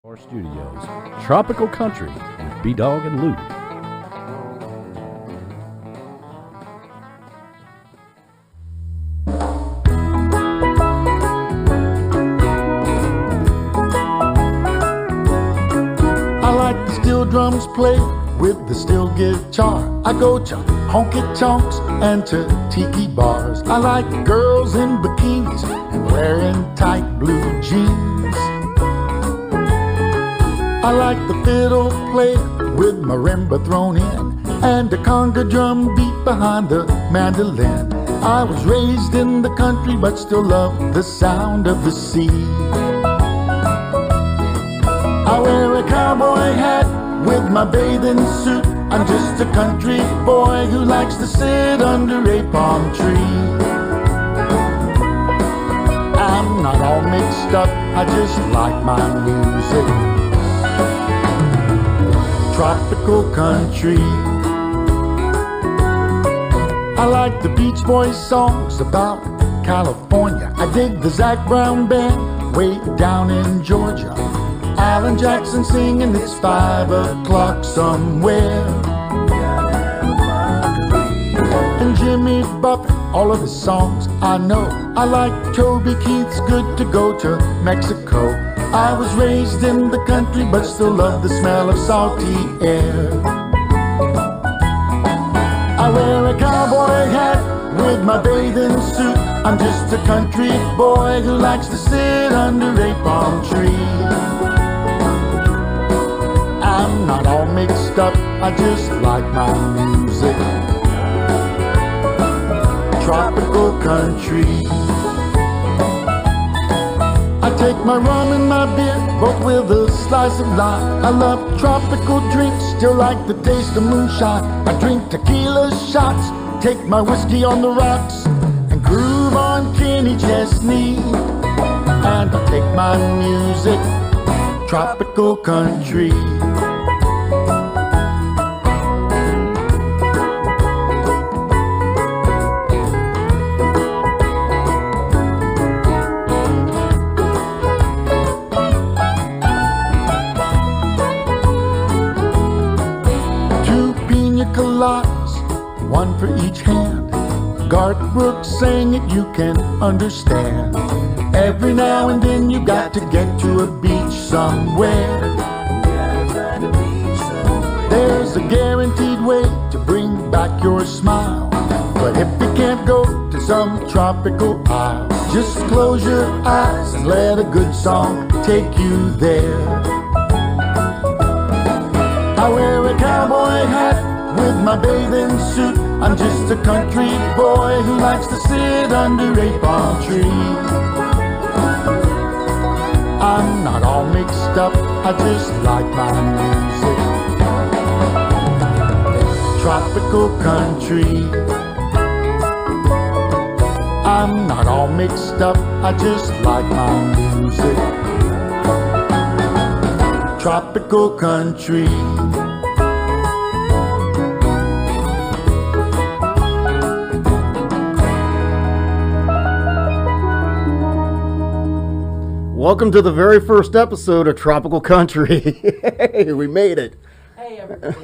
Our studios, Tropical Country with B-Dog and Lou. I like the steel drums played with the steel guitar. I go to honky tonks and to tiki bars. I like girls in bikinis and wearing tight blue jeans. I like the fiddle player with marimba thrown in and a conga drum beat behind the mandolin. I was raised in the country but still love the sound of the sea. I wear a cowboy hat with my bathing suit. I'm just a country boy who likes to sit under a palm tree. I'm not all mixed up, I just like my music. Tropical country. I like the Beach Boys songs about California. I dig the Zac Brown Band way down in Georgia. Alan Jackson singing It's 5 o'clock somewhere. And Jimmy Buffett, all of his songs I know. I like Toby Keith's Good to Go to Mexico. I was raised in the country but still love the smell of salty air. I wear a cowboy hat with my bathing suit. I'm just a country boy who likes to sit under a palm tree. I'm not all mixed up, I just like my music. Tropical country. I take my rum and my beer, both with a slice of lime. I love tropical drinks, still like the taste of moonshine. I drink tequila shots, take my whiskey on the rocks, and groove on Kenny Chesney. And I take my music, tropical country. One for each hand. Garth Brooks sang it, you can understand. Every now and then you got to get to a beach somewhere. There's a guaranteed way to bring back your smile. But if you can't go to some tropical isle, just close your eyes and let a good song take you there. I wear a cowboy hat with my bathing suit. I'm just a country boy who likes to sit under a palm tree. I'm not all mixed up, I just like my music. Tropical country. I'm not all mixed up, I just like my music. Tropical country. Welcome to the very first episode of Tropical Country. Hey, we made it. Hey, everybody.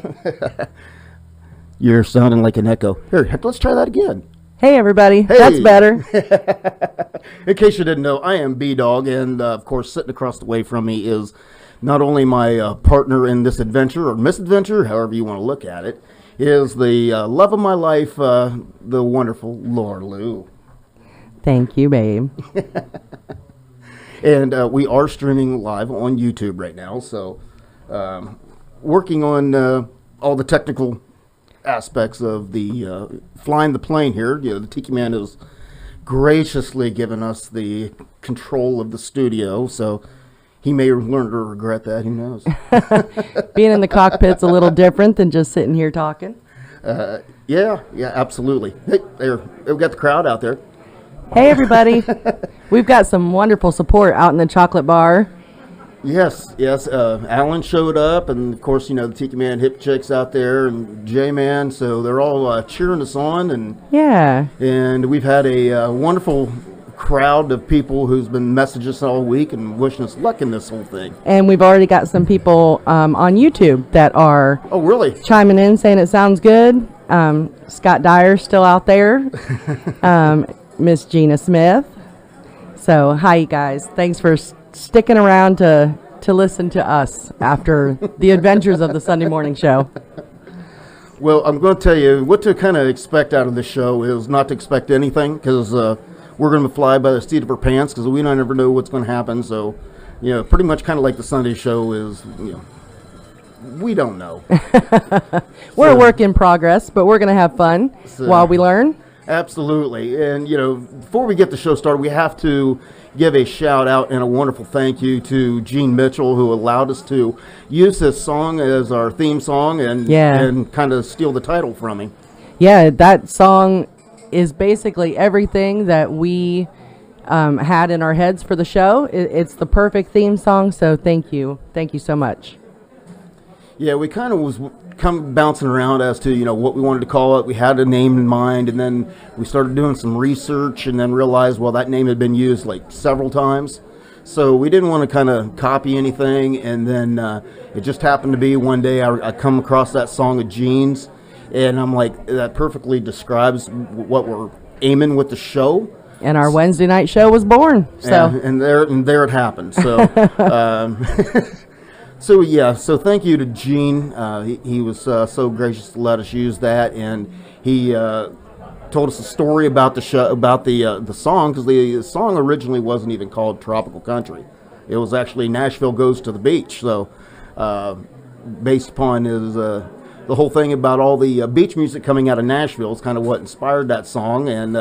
You're sounding like an echo. Here, let's try that again. Hey, everybody. Hey. That's better. In case you didn't know, I am B-Dog, and of course, sitting across the way from me is not only my partner in this adventure, or misadventure, however you want to look at it, is the love of my life, the wonderful Laura Lou. Thank you, babe. And we are streaming live on YouTube right now, so working on all the technical aspects of the flying the plane here. You know, the Tiki Man has graciously given us the control of the studio, so he may learn to regret that. Who knows? Being in the cockpit's a little different than just sitting here talking. Yeah, absolutely. Hey, there, we've got the crowd out there. Hey, everybody. We've got some wonderful support out in the chocolate bar. Yes. Alan showed up, and of course, you know, the Tiki Man hip chicks out there, and J-Man, so they're all cheering us on, and Yeah. and we've had a wonderful crowd of people who's been messaging us all week and wishing us luck in this whole thing. And we've already got some people on YouTube that are really chiming in saying it sounds good. Scott Dyer's still out there. Miss Gina Smith. So hi, you guys. Thanks for sticking around to listen to us after the adventures of the Sunday morning show. Well, I'm going to tell you what to kind of expect out of this show is not to expect anything, because we're going to fly by the seat of our pants, because we don't ever know what's going to happen. So, pretty much kind of like the Sunday show is, we don't know. We're a work in progress, but we're going to have fun while we learn. Absolutely. And, before we get the show started, we have to give a shout out and a wonderful thank you to Gene Mitchell, who allowed us to use this song as our theme song and kind of steal the title from him. Yeah, that song is basically everything that we had in our heads for the show. It's the perfect theme song, so thank you. Thank you so much. Yeah, we kind of was bouncing around as to, what we wanted to call it. We had a name in mind, and then we started doing some research and then realized, well, that name had been used like several times. So we didn't want to kind of copy anything, and then it just happened to be one day I come across that song of Gene's, and I'm like, that perfectly describes what we're aiming with the show. And our Wednesday night show was born. So and there it happened. So So thank you to Gene. He was so gracious to let us use that, and he told us a story about the show, about the song, because the song originally wasn't even called Tropical Country. It was actually Nashville Goes to the Beach. So based upon his the whole thing about all the beach music coming out of Nashville is kind of what inspired that song, and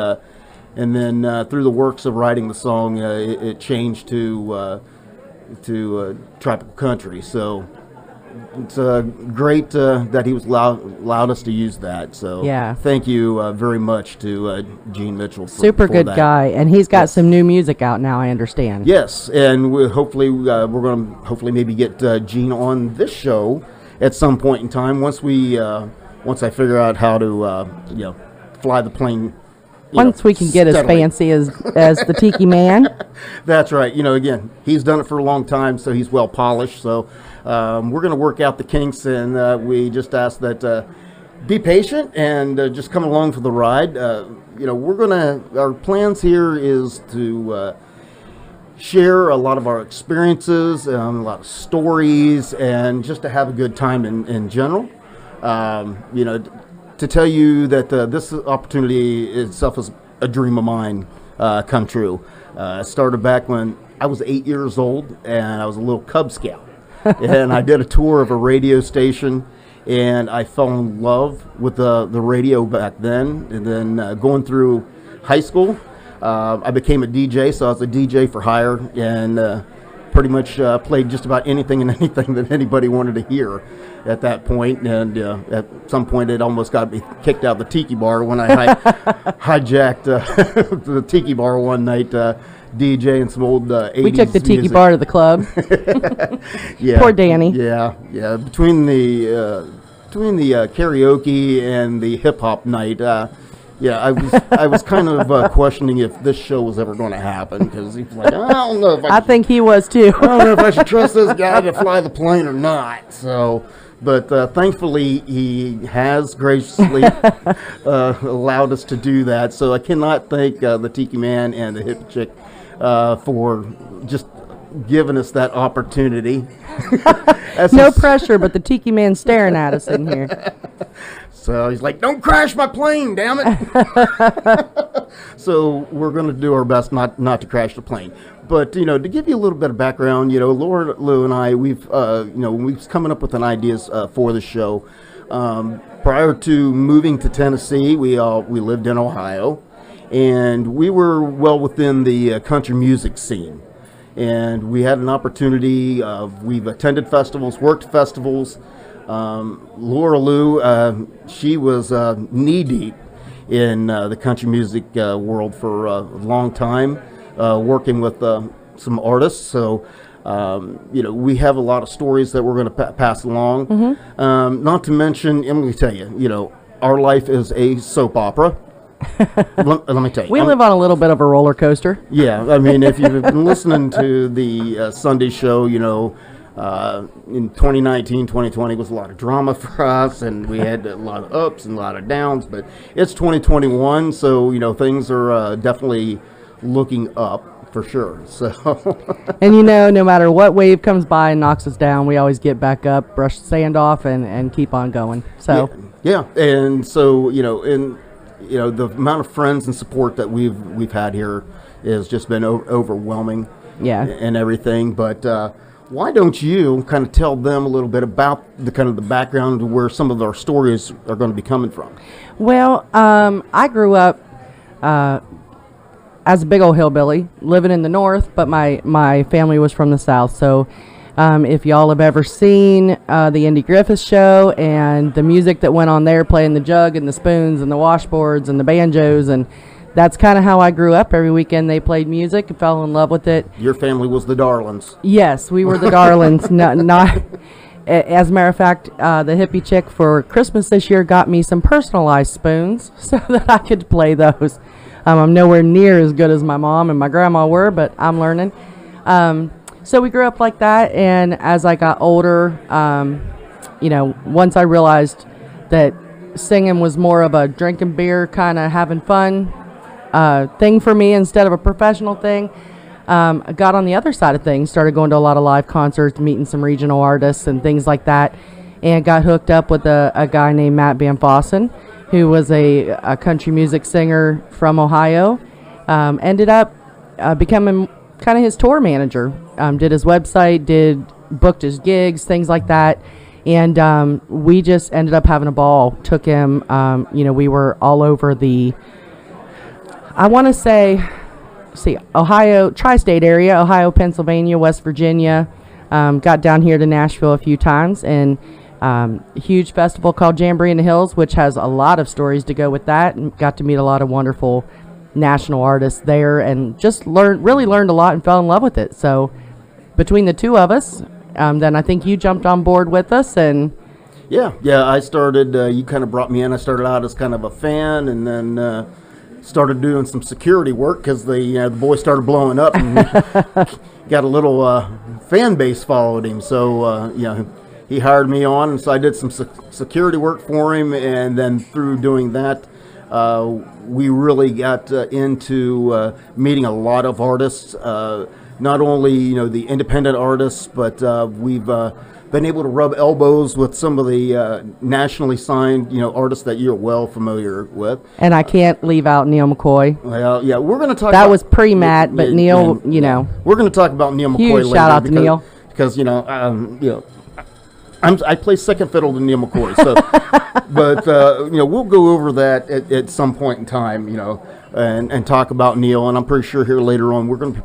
then through the works of writing the song, it changed to Tropical Country. So it's great that he was allowed us to use that. So thank you very much to Gene Mitchell. Super good guy, and he's got some new music out now, I understand. Yes, and we're going to maybe get Gene on this show at some point in time once I figure out how to fly the plane. Once we can get steadily. As fancy as the Tiki Man. That's right. Again, he's done it for a long time, so he's well polished. So we're going to work out the kinks, and we just ask that be patient and just come along for the ride. Our plans here is to share a lot of our experiences, a lot of stories, and just to have a good time in general. To tell you that this opportunity itself is a dream of mine come true. It started back when I was 8 years old, and I was a little Cub Scout. And I did a tour of a radio station, and I fell in love with the radio back then. And then going through high school, I became a DJ, so I was a DJ for hire, and pretty much played just about anything and anything that anybody wanted to hear at that point. And at some point it almost got me kicked out of the Tiki Bar when I hijacked the Tiki Bar one night, DJing some old 80s We took the Tiki music. Bar to the club. Poor Danny. Yeah. Between the karaoke and the hip hop night, I was kind of questioning if this show was ever going to happen, because he was like, I don't know if I think he was too. I don't know if I should trust this guy to fly the plane or not. So, but thankfully he has graciously allowed us to do that. So I cannot thank the Tiki Man and the Hip Chick for just giving us that opportunity. No pressure, but the Tiki Man's staring at us in here. So he's like, don't crash my plane, damn it. So we're going to do our best not to crash the plane. But, to give you a little bit of background, Laura, Lou, and I, we've coming up with an ideas for the show. Prior to moving to Tennessee, we lived in Ohio, and we were well within the country music scene. And we had an opportunity we've attended festivals, worked festivals. Laura Lou, she was knee-deep in the country music world for a long time, working with some artists. So, we have a lot of stories that we're going to pass along. Mm-hmm. Not to mention, I'm going to tell you, our life is a soap opera. let me tell you. We live on a little bit of a roller coaster. Yeah, I mean, if you've been listening to the Sunday show, in 2019, 2020 was a lot of drama for us, and we had a lot of ups and a lot of downs, but it's 2021, so, things are definitely looking up for sure. So, and no matter what wave comes by and knocks us down, we always get back up, brush the sand off, and keep on going. So, yeah. And so, the amount of friends and support that we've had here has just been overwhelming. Yeah. And everything, but why don't you kind of tell them a little bit about the kind of the background of where some of our stories are going to be coming from? Well, I grew up as a big old hillbilly, living in the north, but my family was from the south. So if y'all have ever seen the Andy Griffith Show and the music that went on there, playing the jug and the spoons and the washboards and the banjos, and that's kind of how I grew up. Every weekend they played music and fell in love with it. Your family was the Darlings. Yes, we were the Darlings. Not as a matter of fact, the hippie chick for Christmas this year got me some personalized spoons so that I could play those. I'm nowhere near as good as my mom and my grandma were, but I'm learning. So we grew up like that, and as I got older, once I realized that singing was more of a drinking beer, kind of having fun thing for me instead of a professional thing, I got on the other side of things, started going to a lot of live concerts, meeting some regional artists and things like that, and got hooked up with a guy named Matt Van Fossen, who was a country music singer from Ohio. Ended up becoming kind of his tour manager. Did his website, booked his gigs, things like that. And we just ended up having a ball. Took him, we were all over Ohio, tri-state area, Ohio, Pennsylvania, West Virginia. Got down here to Nashville a few times, and a huge festival called Jamboree in the Hills, which has a lot of stories to go with that, and got to meet a lot of wonderful national artists there, and just really learned a lot and fell in love with it. So between the two of us, then I think you jumped on board with us, and yeah, I started, you kind of brought me in. I started out as kind of a fan, and then started doing some security work because the boy started blowing up and got a little fan base followed him. So he hired me on, and so I did some security work for him, and then through doing that, we really got into meeting a lot of artists, not only the independent artists, but we've been able to rub elbows with some of the nationally signed artists that you're well familiar with. And I can't leave out Neil McCoy. Well, yeah, we're going to talk. That was pre-Matt, but Neil, we're going to talk about Neil McCoy huge later. Shout out to Neil, because I play second fiddle to Neil McCoy, so but we'll go over that at some point in time, and talk about Neil, and I'm pretty sure here later on we're going to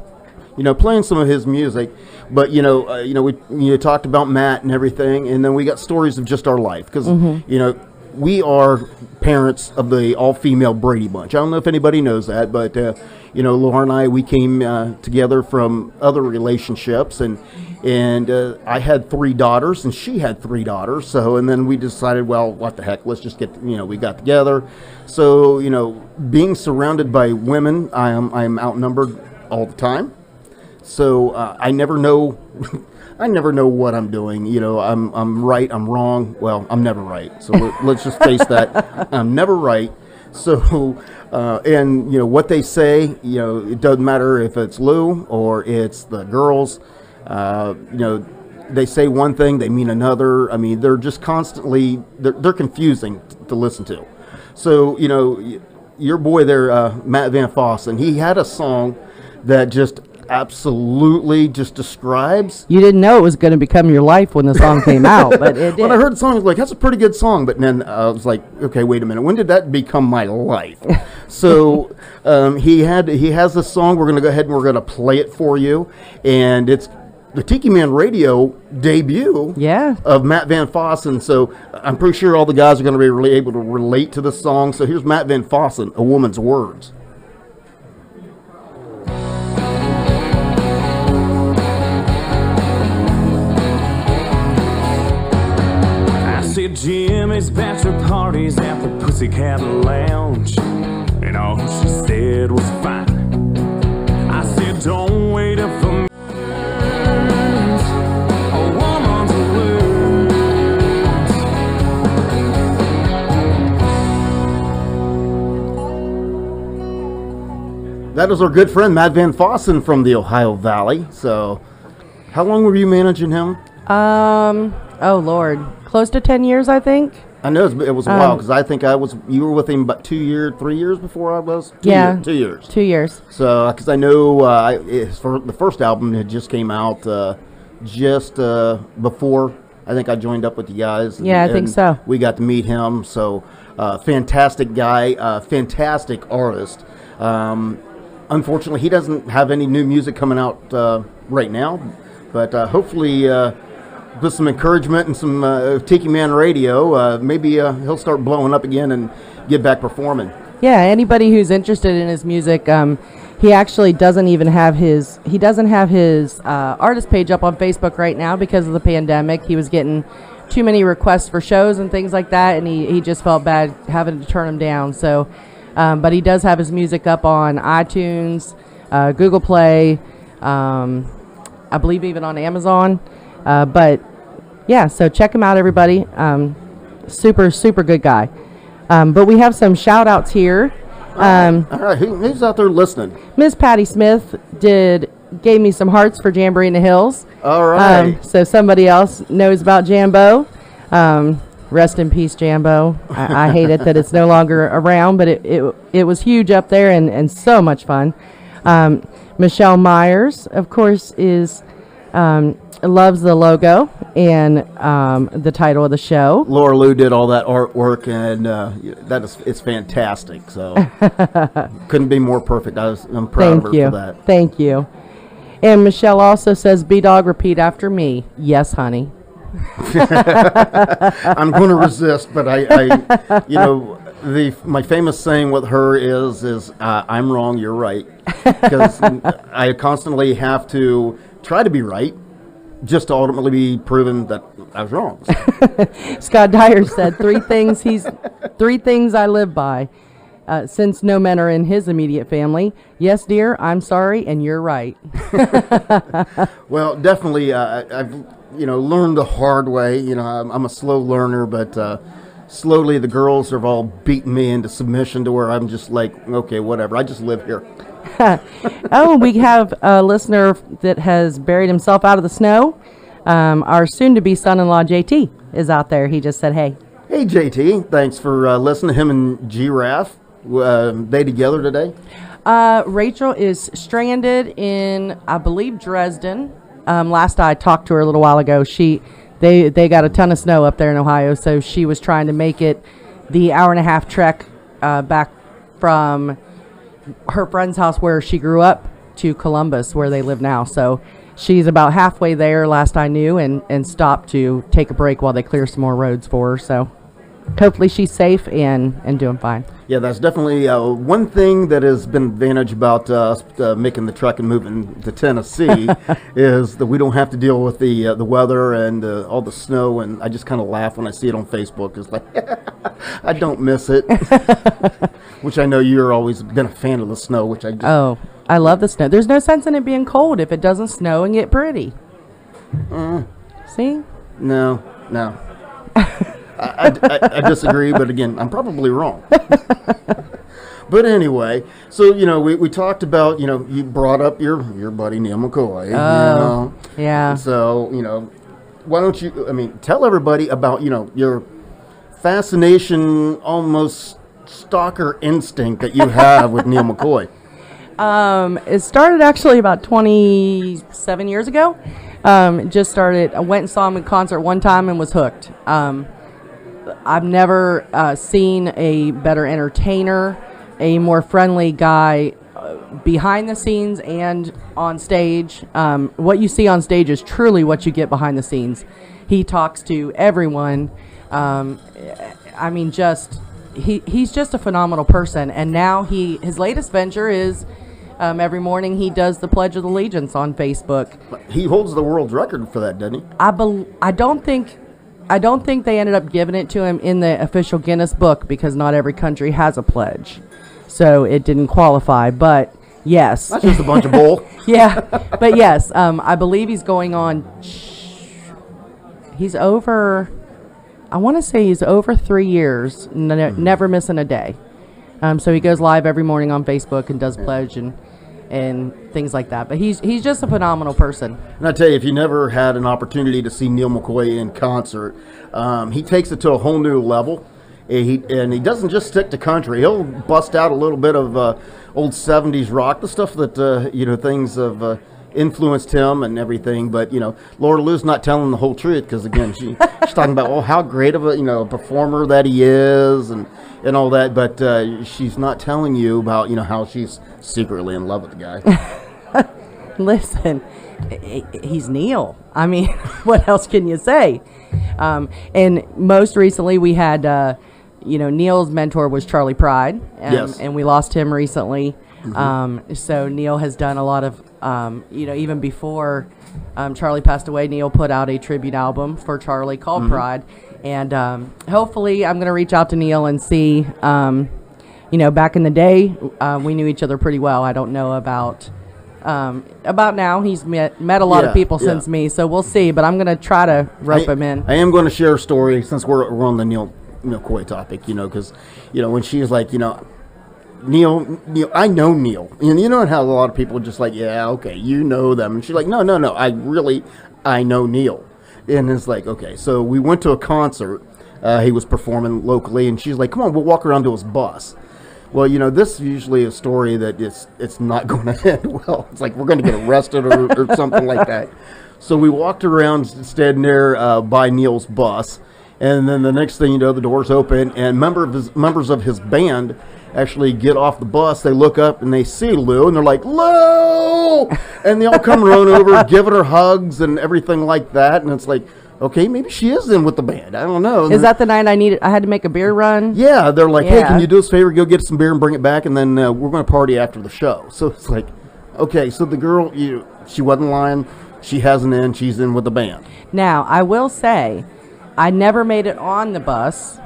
be, playing some of his music, but we talked about Matt and everything, and then we got stories of just our life because we are parents of the all-female Brady Bunch. I don't know if anybody knows that, but Laura and I, we came together from other relationships, and I had 3 daughters, and she had 3 daughters. So, and then we decided, well, what the heck? Let's just get, we got together. So, being surrounded by women, I'm outnumbered all the time. So I never know, I never know what I'm doing. I'm right, I'm wrong. Well, I'm never right. So let's just face that. I'm never right. So, and what they say, it doesn't matter if it's Lou or it's the girls. They say one thing, they mean another. I mean, they're just constantly, they're confusing to listen to. So, your boy there, Matt Van Fossen, he had a song that just absolutely just describes. You didn't know it was going to become your life when the song came out, but it did. When I heard the song, I was like, that's a pretty good song. But then I was like, okay, wait a minute. When did that become my life? So he has this song. We're going to go ahead and we're going to play it for you. And it's the Tiki Man Radio debut of Matt Van Fossen. So I'm pretty sure all the guys are going to be really able to relate to this song. So here's Matt Van Fossen, A Woman's Words. I see Jimmy's bachelor parties at the Pussycat Lounge. and all she said was fine. I said, don't wait up for me. A woman's words. That is our good friend Matt Van Fossen from the Ohio Valley. So, how long were you managing him? Oh Lord, close to 10 years, I think. I know it was a while because I think you were with him about 3 years before I was. 2 years. 2 years. So, because I know the first album had just came out just before I think I joined up with you guys. Yeah, I think so. We got to meet him. So, fantastic guy, fantastic artist. Unfortunately, he doesn't have any new music coming out right now, but hopefully with some encouragement and some Tiki Man Radio, maybe he'll start blowing up again and get back performing. Yeah, anybody who's interested in his music, he actually doesn't have his artist page up on Facebook right now because of the pandemic. He was getting too many requests for shows and things like that, and he just felt bad having to turn them down. So, but he does have his music up on iTunes, Google Play, I believe even on Amazon. But yeah, so check him out, everybody. Super good guy. But we have some shout outs here. All right. Who's out there listening? Miss Patty Smith gave me some hearts for Jamboree in the Hills. All right. So somebody else knows about Jambo. Rest in peace, Jambo. I hate it that it's no longer around, but it was huge up there and so much fun. Michelle Myers, of course, loves the logo and the title of the show. Laura Lou did all that artwork, and it's fantastic. So couldn't be more perfect. I'm proud of her for that. Thank you. And Michelle also says, "B-Dog, repeat after me." Yes, honey. I'm going to resist, but my famous saying with her is I'm wrong, you're right, because I constantly have to try to be right, just to ultimately be proven that I was wrong. Scott Dyer said three things I live by, since no men are in his immediate family. Yes, dear, I'm sorry, and you're right. Well, definitely, I've learned the hard way. I'm a slow learner, but slowly the girls have all beaten me into submission to where I'm just like, okay, whatever. I just live here. Oh, we have a listener that has buried himself out of the snow. Our soon-to-be son-in-law, JT, is out there. He just said, hey. Hey, JT. Thanks for listening to him and Giraffe. They together today? Rachel is stranded in, I believe, Dresden. Last I talked to her a little while ago, they got a ton of snow up there in Ohio, so she was trying to make it the hour-and-a-half trek back from her friend's house where she grew up to Columbus, where they live now. So she's about halfway there, last I knew, and stopped to take a break while they clear some more roads for her. So hopefully she's safe and doing fine. Yeah, that's definitely one thing that has been an advantage about us making the trek and moving to Tennessee is that we don't have to deal with the weather and all the snow. And I just kind of laugh when I see it on Facebook. It's like, I don't miss it. Which I know you're always been a fan of the snow, which I just... Oh, I love the snow. There's no sense in it being cold if it doesn't snow and get pretty. See? No. I disagree, but again, I'm probably wrong. But anyway, so, we talked about, you brought up your buddy Neil McCoy. Oh, yeah. So, why don't you, tell everybody about, your fascination, almost stalker instinct that you have with Neil McCoy. It started actually about 27 years ago. I went and saw him in concert one time and was hooked. I've never seen a better entertainer, a more friendly guy behind the scenes and on stage. What you see on stage is truly what you get behind the scenes. He talks to everyone. He's just a phenomenal person. And now his latest venture is every morning he does the Pledge of Allegiance on Facebook. He holds the world record for that, doesn't he? I don't think they ended up giving it to him in the official Guinness book because not every country has a pledge. so it didn't qualify. But yes, That's just a bunch of bull. yeah. But yes, I believe he's going on. He's over. I want to say he's over 3 years, never missing a day. So he goes live every morning on Facebook and does pledge and things like that. But he's just a phenomenal person. And I tell you, if you never had an opportunity to see Neil McCoy in concert, he takes it to a whole new level. And he doesn't just stick to country. He'll bust out a little bit of old 70s rock, the stuff that, things have influenced him and everything. But, Laura Lou's not telling the whole truth because, again, she's talking about, how great of a, performer that he is and all that. But she's not telling you about, how she's secretly in love with the guy. Listen, he's Neil. I mean, what else can you say? And most recently we had, Neil's mentor was Charlie Pride. Yes. And we lost him recently. So Neil has done a lot of, even before Charlie passed away, Neil put out a tribute album for Charlie called Pride. And hopefully I'm going to reach out to Neil and see, back in the day, we knew each other pretty well. I don't know about now. He's met a lot of people since me, so we'll see. But I'm going to try to rope him in. I am going to share a story since we're on the Neil McCoy topic, because, when she was like, Neil, I know Neil. And you know how a lot of people are just like, yeah, okay, you know them. And she's like, no, I know Neil. And it's like, okay, so we went to a concert. He was performing locally, and she's like, come on, we'll walk around to his bus. Well, this is usually a story that it's not going to end well. It's like we're going to get arrested or something like that. So we walked around, standing there by Neil's bus, and then the next thing you know, the doors open, and members of his band actually get off the bus. They look up and they see Lou, and they're like, Lou! And they all come run over, giving her hugs and everything like that. And it's like, okay, maybe she is in with the band. I don't know. Is that the night I had to make a beer run? Yeah, they're like, hey, can you do us a favor, go get some beer and bring it back, and then we're going to party after the show. So it's like, okay, so the girl, she wasn't lying. She has an in. She's in with the band. Now, I will say, I never made it on the bus.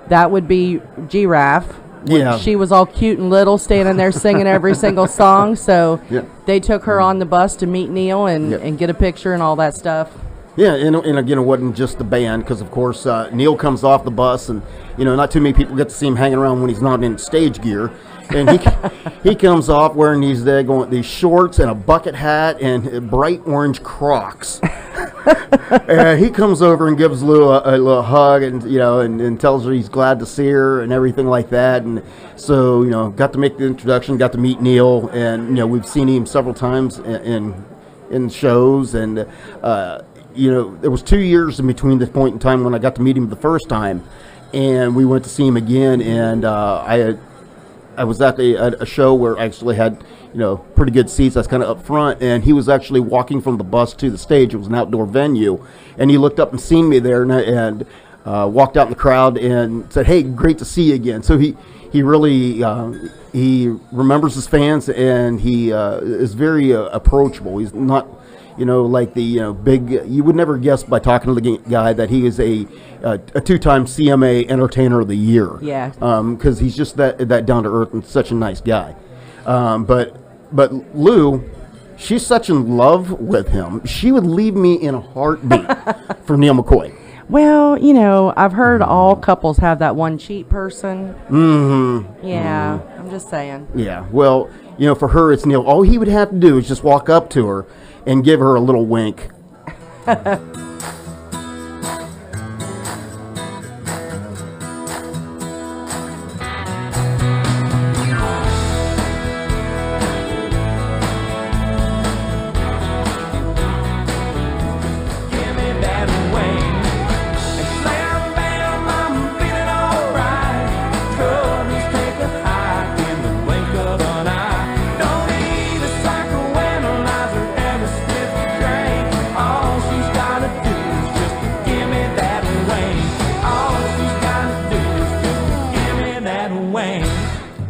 That would be Giraffe. Yeah. She was all cute and little, standing there singing every single song. So they took her on the bus to meet Neil and get a picture and all that stuff. Yeah, and again, it wasn't just the band, because, of course, Neil comes off the bus, and, not too many people get to see him hanging around when he's not in stage gear. And he comes off wearing these shorts and a bucket hat and bright orange Crocs. And he comes over and gives Lou a little hug and tells her he's glad to see her and everything like that. And so, got to make the introduction, got to meet Neil, and, we've seen him several times in shows. And, there was 2 years in between the point in time when I got to meet him the first time, and we went to see him again, and I was at a show where I actually had, pretty good seats. I was kind of up front, and he was actually walking from the bus to the stage. It was an outdoor venue, and he looked up and seen me there, and walked out in the crowd and said, "Hey, great to see you again." So he really he remembers his fans, and he is very approachable. He's not, like the big. You would never guess by talking to the guy that he is a two-time CMA Entertainer of the Year. Yeah. Because he's just that down to earth and such a nice guy. But Lou, she's such in love with him. She would leave me in a heartbeat for Neil McCoy. Well, I've heard all couples have that one cheat person. Mm-hmm. Yeah, I'm just saying. Yeah. Well, for her, it's Neil. All he would have to do is just walk up to her and give her a little wink.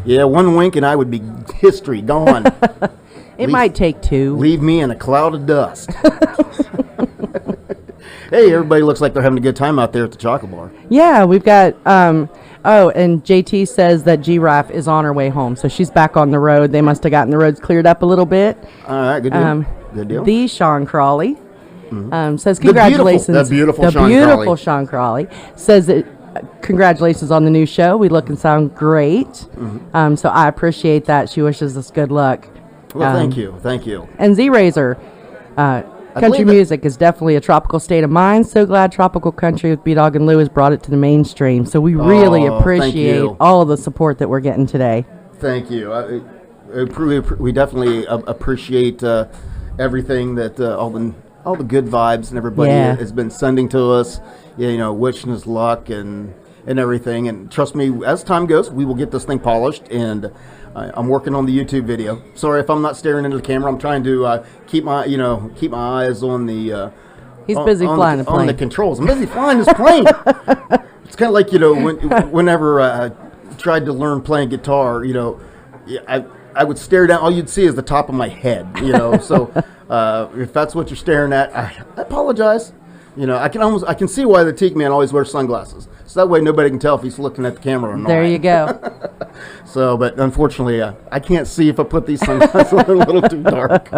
Yeah, one wink and I would be history, gone. It might take two. Leave me in a cloud of dust. Hey, everybody looks like they're having a good time out there at the chocolate bar. Yeah, we've got, Oh, and JT says that Giraffe is on her way home, so she's back on the road. They must have gotten the roads cleared up a little bit. All right, good deal. Good deal. The Sean Crawley says congratulations. The beautiful Sean Crawley says that congratulations on the new show. We look and sound great. So I appreciate that. She wishes us good luck. Well, thank you. And Z-Razor, country music is definitely a tropical state of mind. So glad Tropical Country with B-Dog and Lou has brought it to the mainstream. So we really appreciate all of the support that we're getting today. Thank you. We definitely appreciate everything that all the good vibes and everybody has been sending to us. Wishing us luck and everything. And trust me, as time goes, we will get this thing polished. And I'm working on the YouTube video. Sorry if I'm not staring into the camera. I'm trying to keep my eyes on the. He's busy flying the plane. On the controls. I'm busy flying this plane. It's kind of like whenever I tried to learn playing guitar, I would stare down. All you'd see is the top of my head. So if that's what you're staring at, I apologize. I can see why the Tiki Man always wears sunglasses. So that way nobody can tell if he's looking at the camera or not. There you go. But unfortunately, I can't see if I put these sunglasses on a little too dark.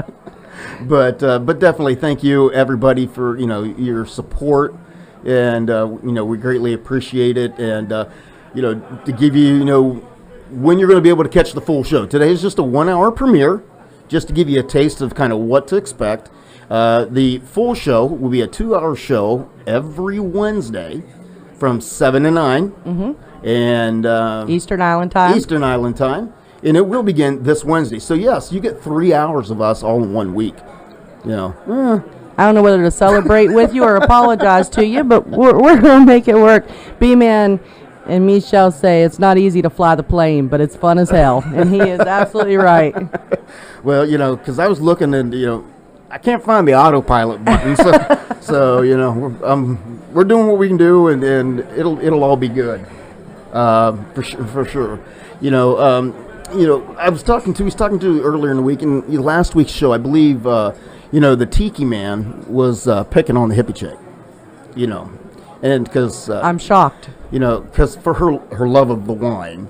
But definitely thank you, everybody, for, your support. And, we greatly appreciate it. And, to give you, when you're going to be able to catch the full show. Today is just a 1-hour premiere, just to give you a taste of kind of what to expect. The full show will be a 2-hour show every Wednesday from 7 to 9. And Eastern Island time. And it will begin this Wednesday. So, yes, you get 3 hours of us all in 1 week. I don't know whether to celebrate with you or apologize to you, but we're going to make it work. B-Man and me shall say it's not easy to fly the plane, but it's fun as hell. And he is absolutely right. Well, because I was looking and, I can't find the autopilot button, so we're doing what we can do, and it'll all be good, for sure. I was talking to earlier in the week, and last week's show, I believe, the Tiki Man was picking on the hippie chick, and because I'm shocked, because for her love of the wine,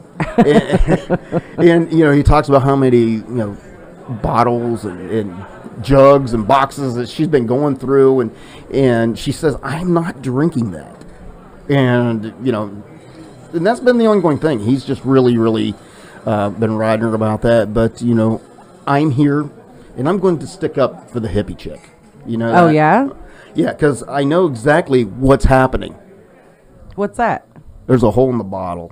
and he talks about how many bottles and jugs and boxes that she's been going through, and she says, I'm not drinking that. And and that's been the ongoing thing. He's just really been riding her about that. But I'm here and I'm going to stick up for the hippie chick. Yeah, because I know exactly what's happening. What's that? There's a hole in the bottle.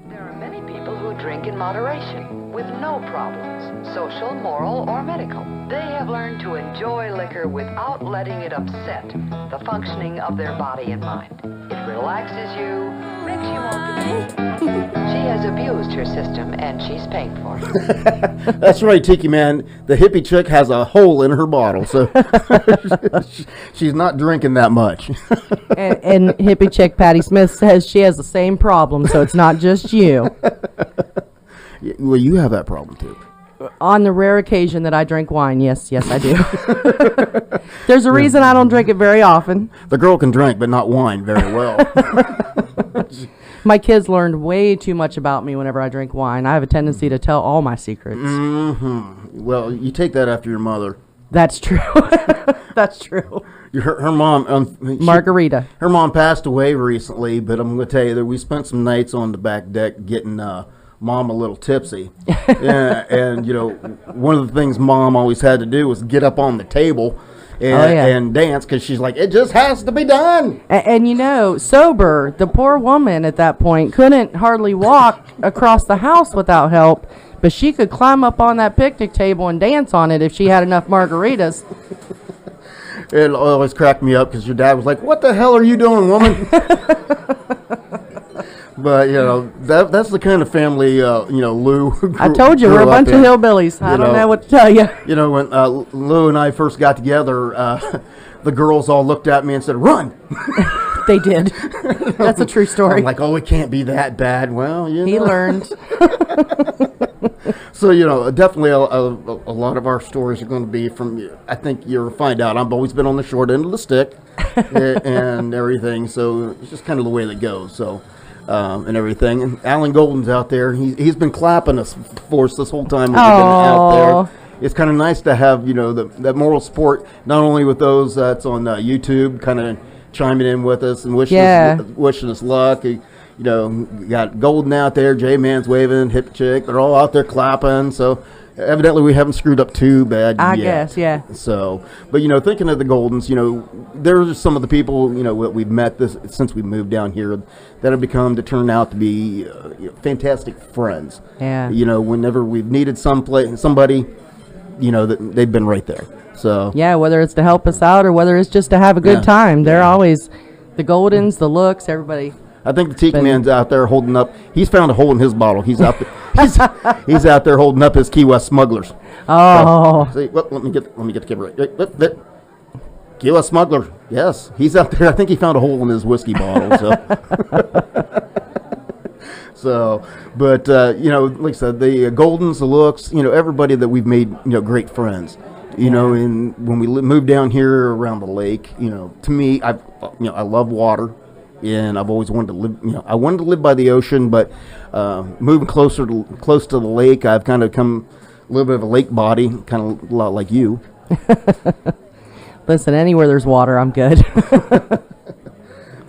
There are many people who drink in moderation with no problems, social, moral, or medical. They have learned to enjoy liquor without letting it upset the functioning of their body and mind. It relaxes you, makes you more convenient. She has abused her system, and she's paying for it. That's right, Tiki Man. The hippie chick has a hole in her bottle, so she's not drinking that much. and hippie chick Patty Smith says she has the same problem, so it's not just you. Well, you have that problem, too. On the rare occasion that I drink wine, yes, I do. There's a reason I don't drink it very often. The girl can drink, but not wine very well. My kids learned way too much about me whenever I drink wine. I have a tendency to tell all my secrets. Well, you take that after your mother. That's true. That's true. Her mom... Margarita. Her mom passed away recently, but I'm going to tell you that we spent some nights on the back deck getting... Mom a little tipsy. And one of the things Mom always had to do was get up on the table and dance, because she's like, it just has to be done. And sober, the poor woman at that point couldn't hardly walk across the house without help, but she could climb up on that picnic table and dance on it if she had enough margaritas. It always cracked me up because your dad was like, what the hell are you doing, woman? But, that's the kind of family, Lou I told you, we're a bunch of hillbillies. I don't know what to tell you. When Lou and I first got together, the girls all looked at me and said, run. They did. That's a true story. I'm like, it can't be that bad. Well, He learned. So, definitely a lot of our stories are going to be from, I think you'll find out, I've always been on the short end of the stick and everything. So it's just kind of the way that goes. So, and everything. And Alan Golden's out there. He's been clapping us for us this whole time we've been out there. It's kind of nice to have, that moral support, not only with those that's on YouTube, kind of chiming in with us and wishing us luck. Got Golden out there, J-Man's waving, Hip Chick. They're all out there clapping. So evidently we haven't screwed up too bad yet. I guess, yeah. So, but, thinking of the Goldens, there's some of the people, that we've met since we moved down here that have become to turn out to be fantastic friends. Yeah. Whenever we've needed somebody, that they've been right there. So yeah, whether it's to help us out or whether it's just to have a good time, they're always the Goldens, the looks, everybody. I think the Tiki Man's out there holding up. He's found a hole in his bottle. He's out there. he's out there holding up his Key West smugglers. Oh, see, let me get the camera right. There. Key West smuggler. Yes, he's out there. I think he found a hole in his whiskey bottle. So. So, but, like I said, the Goldens, the looks, everybody that we've made, great friends, and when we moved down here around the lake, to me, I love water, and I've always wanted to live, I wanted to live by the ocean, but moving close to the lake, I've kind of come a little bit of a lake body, kind of a lot like you. Listen, anywhere there's water, I'm good.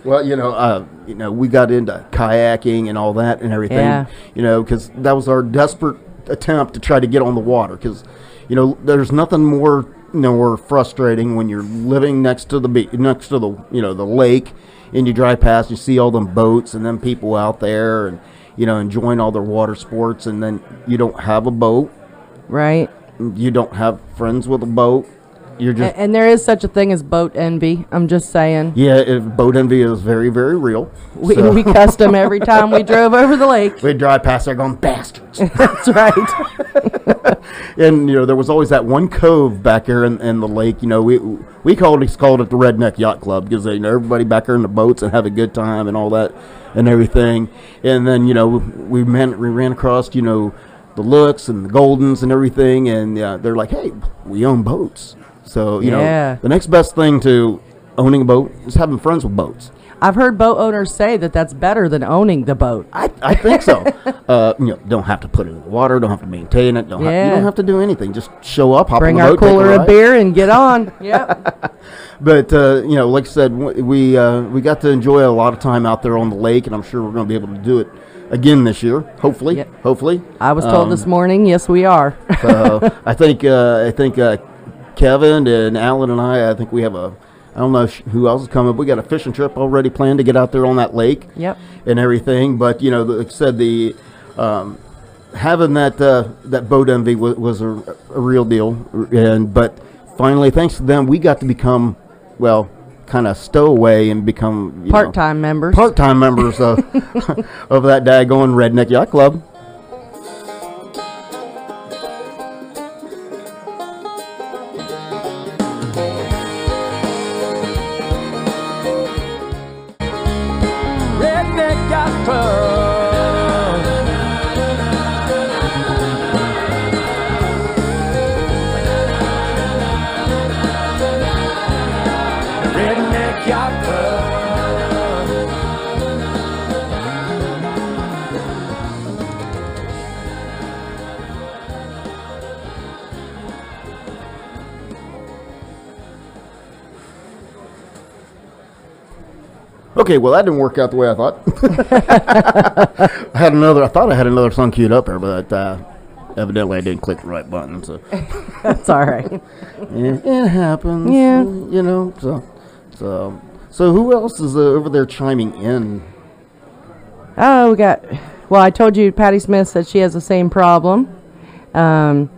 Well, we got into kayaking and all that and everything, because that was our desperate attempt to try to get on the water. Because, there's nothing more frustrating when you're living next to the the lake, and you drive past, you see all them boats and them people out there, and enjoying all their water sports, and then you don't have a boat, right? You don't have friends with a boat. You're just and there is such a thing as boat envy. I'm just saying. Yeah, boat envy is very, very real. We cussed them every time we drove over the lake. We'd drive past there going, bastards. That's right. And, there was always that one cove back there in the lake. We called it the Redneck Yacht Club because, everybody back there in the boats and have a good time and all that and everything. And then, we ran across, the looks and the Goldens and everything. And they're like, hey, we own boats. So, the next best thing to owning a boat is having friends with boats. I've heard boat owners say that that's better than owning the boat. I think so. Don't have to put it in the water, don't have to maintain it, you don't have to do anything. Just show up, hop on the boat, bring our cooler of beer and get on. Yep. But, like I said, we got to enjoy a lot of time out there on the lake, and I'm sure we're going to be able to do it again this year, hopefully. Yep. Hopefully. I was told this morning, yes, we are. So I think Kevin and Alan and I think we have I don't know who else is coming. We got a fishing trip already planned to get out there on that lake. Yep. And everything. But, like I said, the having that boat envy was a real deal. But finally, thanks to them, we got to become, kind of stowaway and become part-time members. Part-time members of that daggone Redneck Yacht Club. Okay, well, that didn't work out the way I thought. I thought I had another song queued up there, but evidently I didn't click the right button. So that's all right. It happens. Yeah. So who else is over there chiming in? Oh, I told you Patty Smith said she has the same problem. And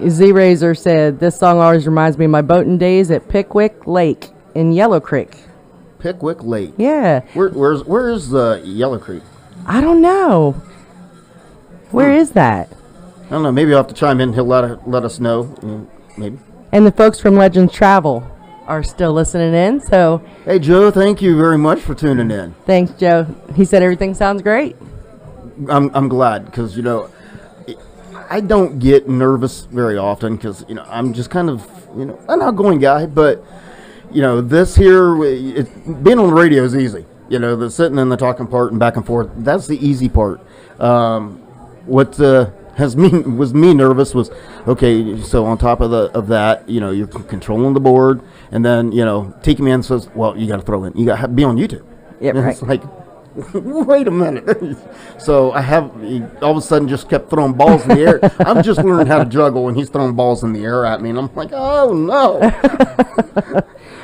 Z-Razor said, this song always reminds me of my boating days at Pickwick Lake in Yellow Creek. Pickwick Lake? Yeah. Where's Yellow Creek? I don't know. Where is that? I don't know. Maybe I'll have to chime in. He'll let us know. Maybe. And the folks from Legends Travel are still listening in. So, hey, Joe, thank you very much for tuning in. Thanks, Joe. He said everything sounds great. I'm glad because I don't get nervous very often because I'm just kind of an outgoing guy, but this here being on the radio is easy. The sitting and the talking part and back and forth, that's the easy part. What was me nervous was, okay, so on top of that, you're controlling the board, and then Tiki Man says, well, you got to throw in, you got to be on YouTube. Yep, and right. It's like, wait a minute. So I have all of a sudden just kept throwing balls in the air. I'm just learning how to juggle, and he's throwing balls in the air at me, and I'm like, oh no.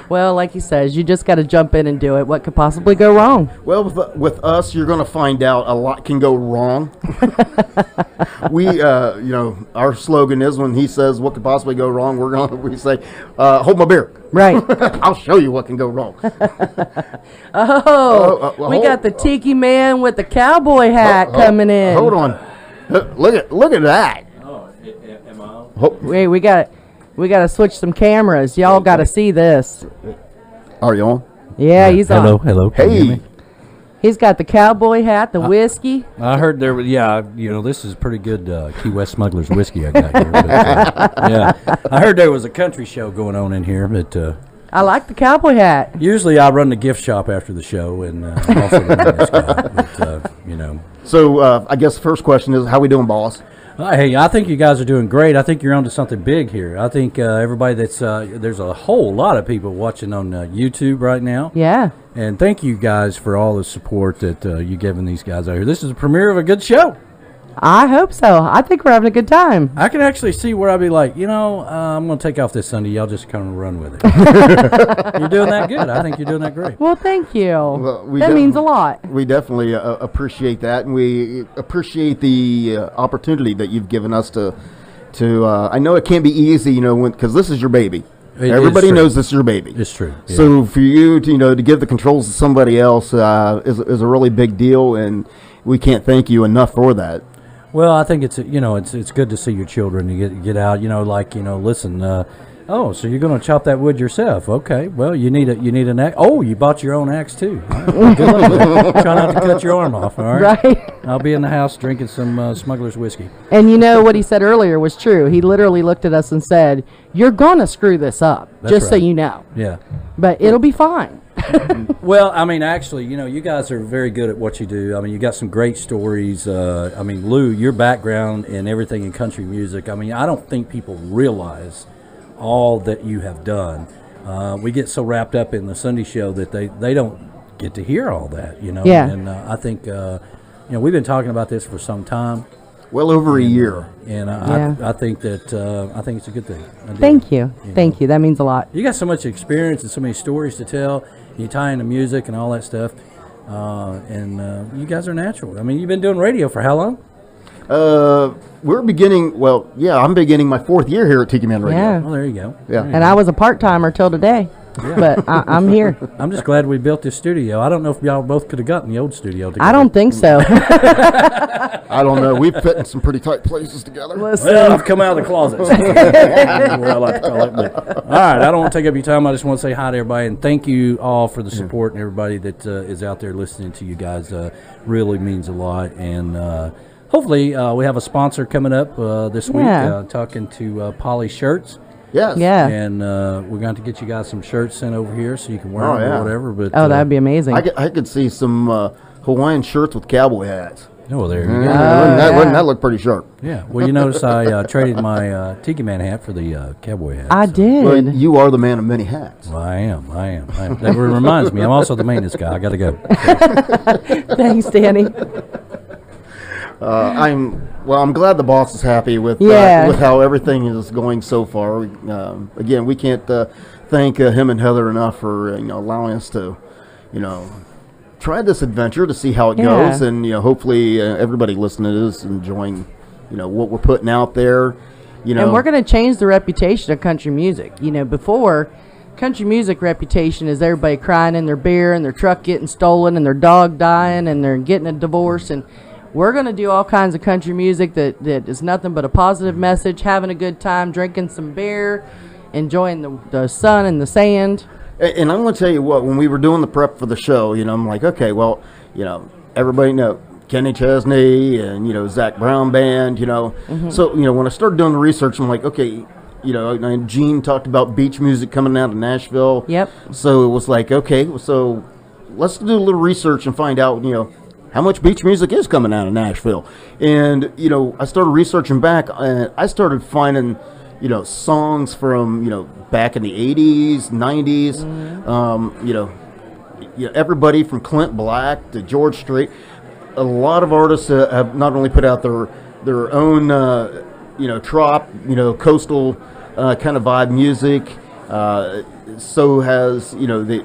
Well, like he says, you just got to jump in and do it. What could possibly go wrong? Well, with us, you're going to find out a lot can go wrong. We, our slogan is when he says what could possibly go wrong, we say, hold my beer. Right. I'll show you what can go wrong. We got the Tiki Man with the cowboy hat coming in. Hold on. Look at that. Oh, am I on? Wait, we got to switch some cameras. Y'all got to see this. Are you on? Yeah, he's on. Hello. Can you hear Hey. me? He's got the cowboy hat, the whiskey. I heard there was, this is pretty good Key West Smugglers whiskey I got here. But, yeah, I heard there was a country show going on in here, but I like the cowboy hat. usually I run the gift shop after the show, and I'm also the maintenance guy. But, So I guess the first question is, how we doing, boss? Hey, I think you guys are doing great. I think you're onto something big here. I think everybody there's a whole lot of people watching on YouTube right now. Yeah. And thank you guys for all the support that you're giving these guys out here. This is the premiere of a good show. I hope so. I think we're having a good time. I can actually see where I'd be like, I'm going to take off this Sunday. Y'all just come and run with it. You're doing that good. I think you're doing that great. Well, thank you. Well, that means a lot. We definitely appreciate that, and we appreciate the opportunity that you've given us to. I know it can't be easy, because this is your baby. Everybody knows this is your baby. It's true. Yeah. So for you to to give the controls to somebody else is a really big deal, and we can't thank you enough for that. Well, I think it's good to see your children. You get out, listen. So you're going to chop that wood yourself? Okay. Well, you need an axe. Oh, you bought your own axe too. All right. Well, good luck with it. Try not to cut your arm off. All right. Right. I'll be in the house drinking some smuggler's whiskey. And what he said earlier was true. He literally looked at us and said, "You're going to screw this up, That's just so right. you know. Yeah. But it'll be fine." Well, actually, you guys are very good at what you do. You got some great stories. Lou, your background and everything in country music, I don't think people realize all that you have done. We get so wrapped up in the Sunday show that they don't get to hear all that, Yeah. And I think, we've been talking about this for some time. Well over a year. And Yeah. I think that I think it's a good thing. I do. Thank you. Thank you. That means a lot. You got so much experience and so many stories to tell. You tie into music and all that stuff, and you guys are natural. You've been doing radio for how long? We're beginning. Well, yeah, I'm beginning my 4th year here at Tiki Man Radio. Yeah. Well, there you go. Yeah. And I was a part-timer till today. But I'm here. I'm just glad we built this studio. I don't know if y'all both could have gotten the old studio together. I don't think so. I don't know. We've fit in some pretty tight places together. Well, I've come out of the closet. What I like to call it. But, all right, I don't want to take up your time. I just want to say hi to everybody and thank you all for the support and everybody that is out there listening to you guys. Really means a lot. And hopefully we have a sponsor coming up this week, talking to Polly Shirts. Yes. Yeah. And we're going to get you guys some shirts sent over here so you can wear them or whatever. But That'd be amazing. I could see some Hawaiian shirts with cowboy hats. Oh, there you go. Wouldn't that look pretty sharp? Yeah. Well, you notice I traded my Tiki Man hat for the cowboy hat. I did. Well, you are the man of many hats. Well, I am. That reminds me, I'm also the maintenance guy. I got to go. Thanks, Danny. I'm glad the boss is happy with how everything is going so far. Again, we can't thank him and Heather enough for allowing us to try this adventure to see how it goes, and hopefully everybody listening to this enjoying what we're putting out there. And we're going to change the reputation of country music. Before, country music reputation is everybody crying in their beer and their truck getting stolen and their dog dying and they're getting a divorce. And we're going to do all kinds of country music that is nothing but a positive message, having a good time, drinking some beer, enjoying the sun and the sand. And I'm going to tell you what, when we were doing the prep for the show, I'm like, okay, well, everybody Kenny Chesney and, Zach Brown Band, So, when I started doing the research, I'm like, okay, and Gene talked about beach music coming out of Nashville. Yep. So it was like, okay, so let's do a little research and find out, how much beach music is coming out of Nashville. And, I started researching back, and I started finding, songs from, back in the 80s, 90s, everybody from Clint Black to George Strait. A lot of artists have not only put out their own, trop, coastal kind of vibe music. So has the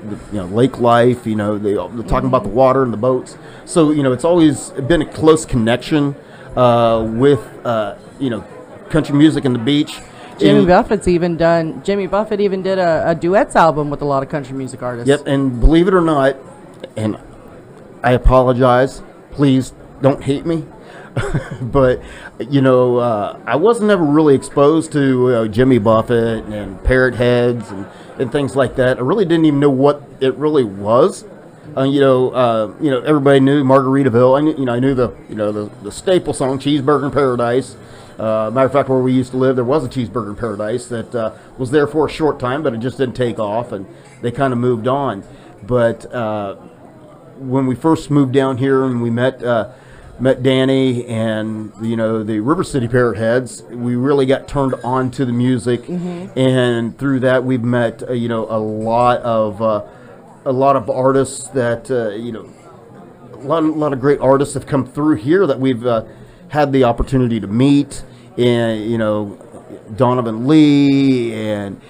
lake life. They're talking about the water and the boats. So it's always been a close connection with country music and the beach. Jimmy Buffett even did a duets album with a lot of country music artists. Yep, and believe it or not, and I apologize, please don't hate me, but I wasn't ever really exposed to Jimmy Buffett and Parrot Heads and things like that. I really didn't even know what it really was. Everybody knew Margaritaville. I knew the staple song, Cheeseburger in Paradise. Matter of fact, where we used to live, there was a Cheeseburger in Paradise that was there for a short time, but it just didn't take off, and they kind of moved on. But when we first moved down here and we met Danny and the River City Parrot Heads, we really got turned on to the music, and through that we've met a lot of artists that a lot of great artists have come through here that we've had the opportunity to meet, and Donovan Lee, and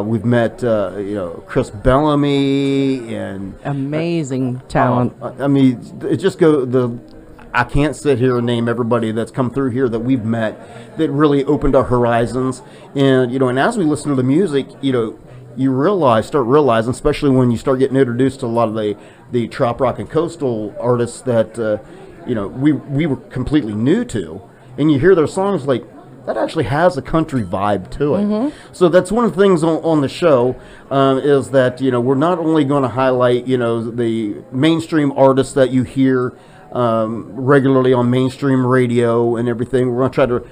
we've met Chris Bellamy, and amazing talent. I mean, it just I can't sit here and name everybody that's come through here that we've met that really opened our horizons, and and as we listen to the music, you start realizing, especially when you start getting introduced to a lot of the trop rock and coastal artists that we were completely new to, and you hear their songs like that actually has a country vibe to it. So that's one of the things on the show, is that we're not only going to highlight the mainstream artists that you hear regularly on mainstream radio and everything. We're going to try to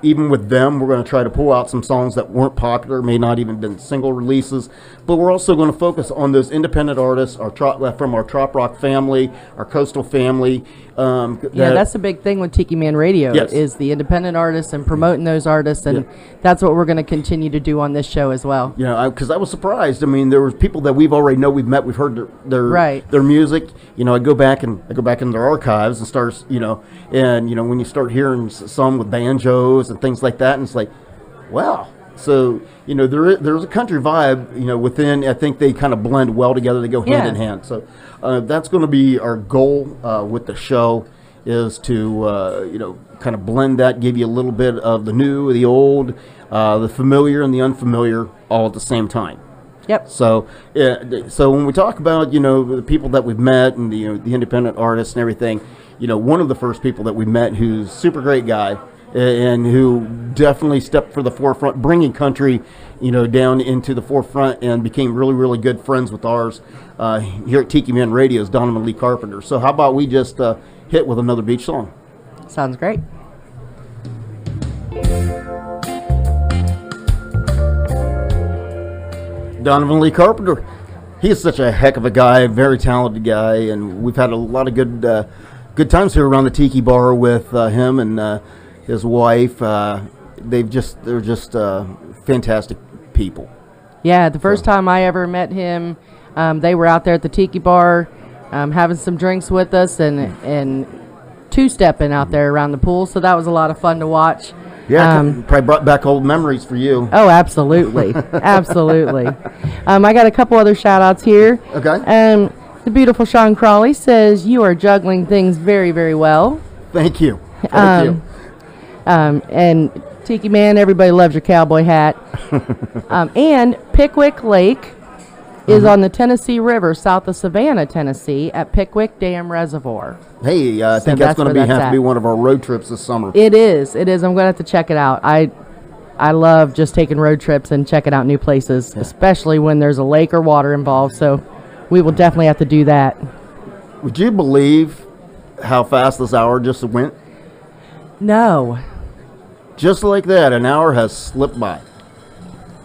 even with them, we're going to try to pull out some songs that weren't popular, may not even been single releases, but we're also going to focus on those independent artists, from our trop rock family, our coastal family. That's the big thing with Tiki Man Radio, is the independent artists and promoting those artists, and that's what we're going to continue to do on this show as well. Because I was surprised. I mean, there was people that we've already we've met, we've heard their music. I go back in their archives and start, and when you start hearing some with banjos and things like that, and it's like, wow. So there's a country vibe within. I think they kind of blend well together. They go hand in hand. So that's going to be our goal with the show, is to kind of blend that, give you a little bit of the new, the old, the familiar and the unfamiliar, all at the same time. Yep. So when we talk about the people that we've met and the independent artists and everything, one of the first people that we met, who's a super great guy, and who definitely stepped for the forefront, bringing country, down into the forefront, and became really, really good friends with ours here at Tiki Man Radio, is Donovan Lee Carpenter. So how about we just hit with another beach song? Sounds great. Donovan Lee Carpenter, he is such a heck of a guy, very talented guy, and we've had a lot of good times here around the Tiki Bar with him and his wife. They're just fantastic people. Yeah, the first time I ever met him, they were out there at the Tiki Bar, having some drinks with us and two-stepping out there around the pool. So that was a lot of fun to watch. Yeah, probably brought back old memories for you. Oh, absolutely, absolutely. I got a couple other shout-outs here. Okay. The beautiful Sean Crawley says you are juggling things very, very well. Thank you. Thank you. And Tiki Man, everybody loves your cowboy hat. And Pickwick Lake is on the Tennessee River, south of Savannah, Tennessee, at Pickwick Dam Reservoir. Hey, I think that's going to have to be one of our road trips this summer. It is. I'm going to have to check it out. I love just taking road trips and checking out new places, especially when there's a lake or water involved. So we will definitely have to do that. Would you believe how fast this hour just went? No. Just like that, an hour has slipped by.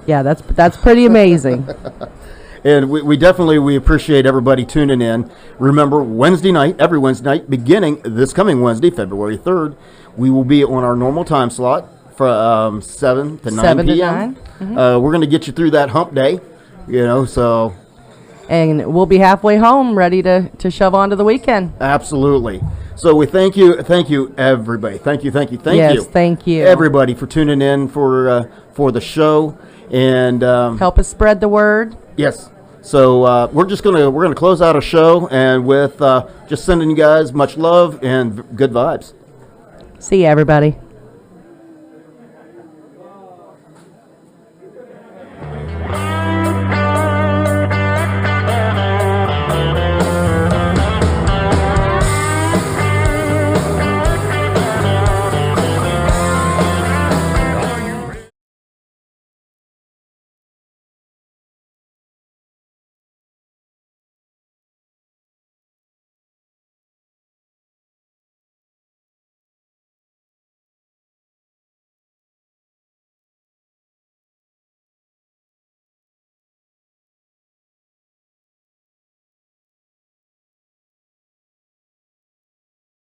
Yeah, that's pretty amazing. And we definitely appreciate everybody tuning in. Remember, Wednesday night, every Wednesday night, beginning this coming Wednesday, February 3rd, we will be on our normal time slot from 7 to 9 7 to p.m. 9. Mm-hmm. We're going to get you through that hump day, so. And we'll be halfway home, ready to shove on to the weekend. Absolutely. So we thank you, everybody. Thank you. Yes, thank you. Everybody for tuning in for the show. And help us spread the word. Yes. So we're gonna close out a show and with just sending you guys much love and good vibes. See you, everybody.